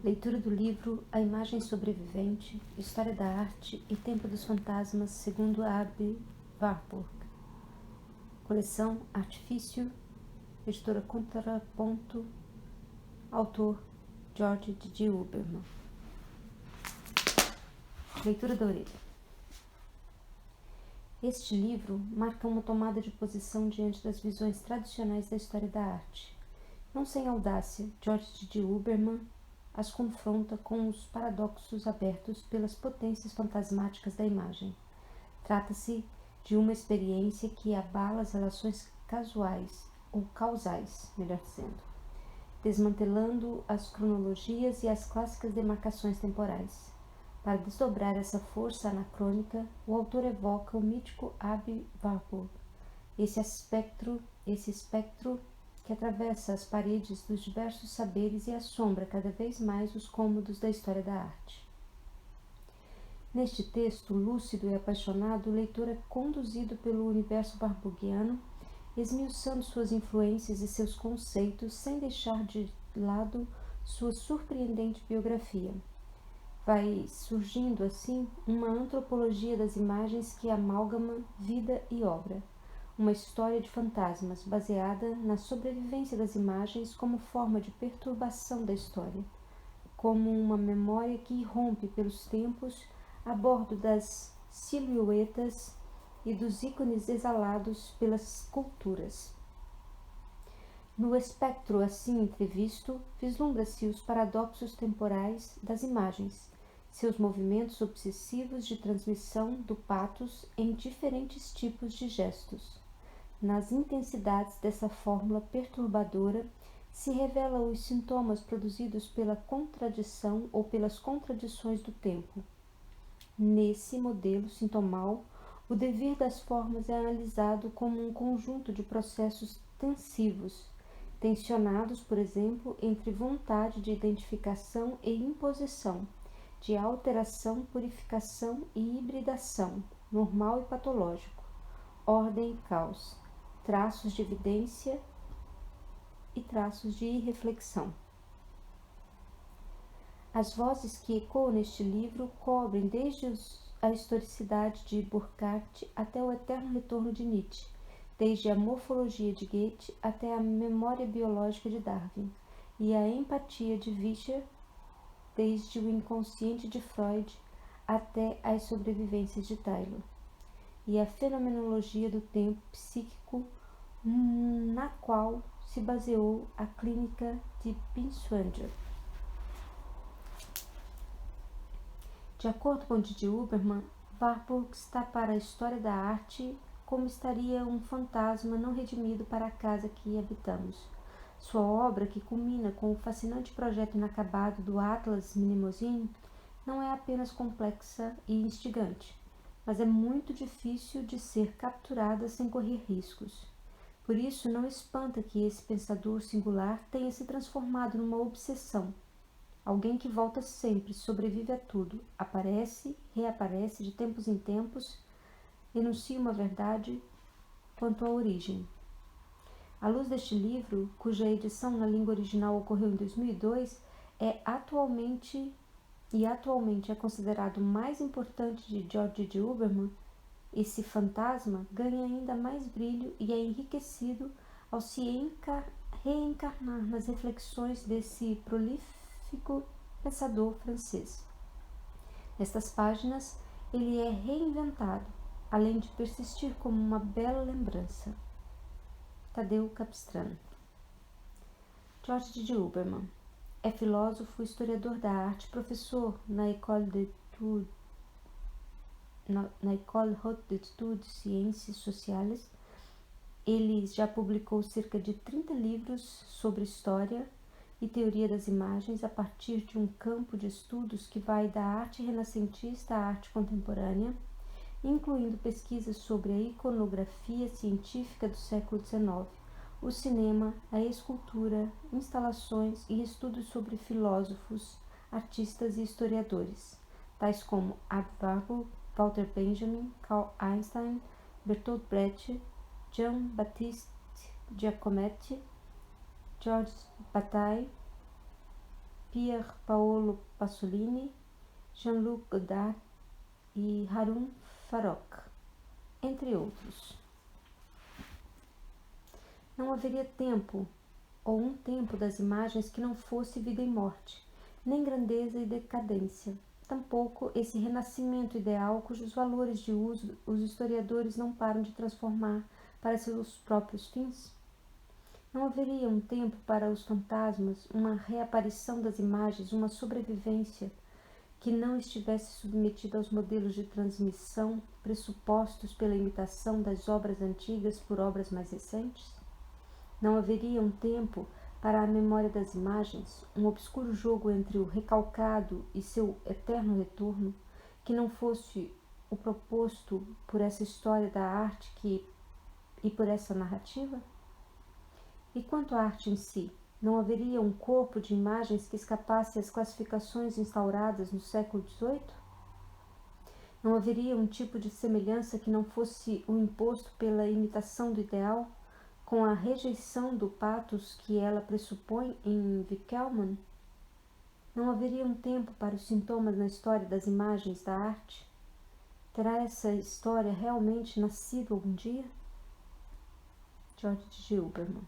Leitura do livro A Imagem Sobrevivente, História da Arte e Tempo dos Fantasmas, segundo Aby Warburg. Coleção Artifício, editora Contraponto, autor George D. Huberman. Leitura da orelha. Este livro marca uma tomada de posição diante das visões tradicionais da história da arte. Não sem audácia, George D. Huberman as confronta com os paradoxos abertos pelas potências fantasmáticas da imagem. Trata-se de uma experiência que abala as relações casuais, ou causais, melhor dizendo, desmantelando as cronologias e as clássicas demarcações temporais. Para desdobrar essa força anacrônica, o autor evoca o mítico Aby Warburg, esse espectro que atravessa as paredes dos diversos saberes e assombra cada vez mais os cômodos da história da arte. Neste texto lúcido e apaixonado, o leitor é conduzido pelo universo warburgiano, esmiuçando suas influências e seus conceitos sem deixar de lado sua surpreendente biografia. Vai surgindo, assim, uma antropologia das imagens que amalgama vida e obra. Uma história de fantasmas baseada na sobrevivência das imagens como forma de perturbação da história, como uma memória que irrompe pelos tempos a bordo das silhuetas e dos ícones exalados pelas culturas. No espectro assim entrevisto, vislumbra-se os paradoxos temporais das imagens, seus movimentos obsessivos de transmissão do pathos em diferentes tipos de gestos. Nas intensidades dessa fórmula perturbadora se revelam os sintomas produzidos pela contradição ou pelas contradições do tempo. Nesse modelo sintomal, o devir das formas é analisado como um conjunto de processos tensivos, tensionados, por exemplo, entre vontade de identificação e imposição, de alteração, purificação e hibridação, normal e patológico, ordem e caos, traços de evidência e traços de irreflexão. As vozes que ecoam neste livro cobrem desde a historicidade de Burckhardt até o eterno retorno de Nietzsche, desde a morfologia de Goethe até a memória biológica de Darwin, e a empatia de Vischer, desde o inconsciente de Freud até as sobrevivências de Taylor, e a fenomenologia do tempo psíquico na qual se baseou a clínica de Binswanger. De acordo com D. Huberman, Warburg está para a história da arte como estaria um fantasma não redimido para a casa que habitamos. Sua obra, que culmina com o fascinante projeto inacabado do Atlas Mnemosyne, não é apenas complexa e instigante, mas é muito difícil de ser capturada sem correr riscos. Por isso, não espanta que esse pensador singular tenha se transformado numa obsessão. Alguém que volta sempre, sobrevive a tudo, aparece, reaparece de tempos em tempos, enuncia uma verdade quanto à origem. À luz deste livro, cuja edição na língua original ocorreu em 2002, atualmente é considerado o mais importante de George D. Huberman, esse fantasma ganha ainda mais brilho e é enriquecido ao se reencarnar nas reflexões desse prolífico pensador francês. Nestas páginas, ele é reinventado, além de persistir como uma bela lembrança. Tadeu Capistrano. George D. Huberman é filósofo, historiador da arte, professor na École Haute d'Études Sciences Sociales. Ele já publicou cerca de 30 livros sobre história e teoria das imagens a partir de um campo de estudos que vai da arte renascentista à arte contemporânea, incluindo pesquisas sobre a iconografia científica do século XIX, o cinema, a escultura, instalações e estudos sobre filósofos, artistas e historiadores, tais como Aby Warburg, Walter Benjamin, Carl Einstein, Bertolt Brecht, Jean-Baptiste Giacometti, Georges Bataille, Pier Paolo Pasolini, Jean-Luc Godard e Harun Farroch, entre outros. Não haveria tempo, ou um tempo das imagens que não fosse vida e morte, nem grandeza e decadência, tampouco esse renascimento ideal cujos valores de uso os historiadores não param de transformar para seus próprios fins? Não haveria um tempo para os fantasmas, uma reaparição das imagens, uma sobrevivência que não estivesse submetida aos modelos de transmissão pressupostos pela imitação das obras antigas por obras mais recentes? Não haveria um tempo para a memória das imagens, um obscuro jogo entre o recalcado e seu eterno retorno, que não fosse o proposto por essa história da arte e por essa narrativa? E quanto à arte em si, não haveria um corpo de imagens que escapasse às classificações instauradas no século XVIII? Não haveria um tipo de semelhança que não fosse o imposto pela imitação do ideal, com a rejeição do pathos que ela pressupõe em Winckelmann? Não haveria um tempo para os sintomas na história das imagens da arte? Terá essa história realmente nascido algum dia? George de Huberman.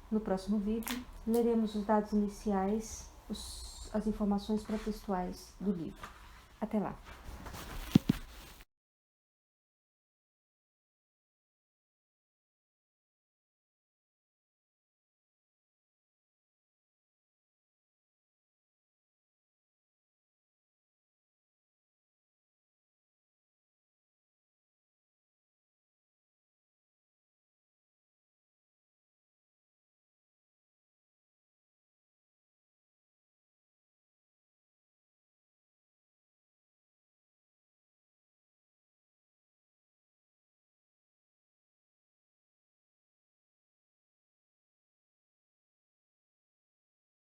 No próximo vídeo, leremos os dados iniciais, as informações pré-textuais do livro. Até lá!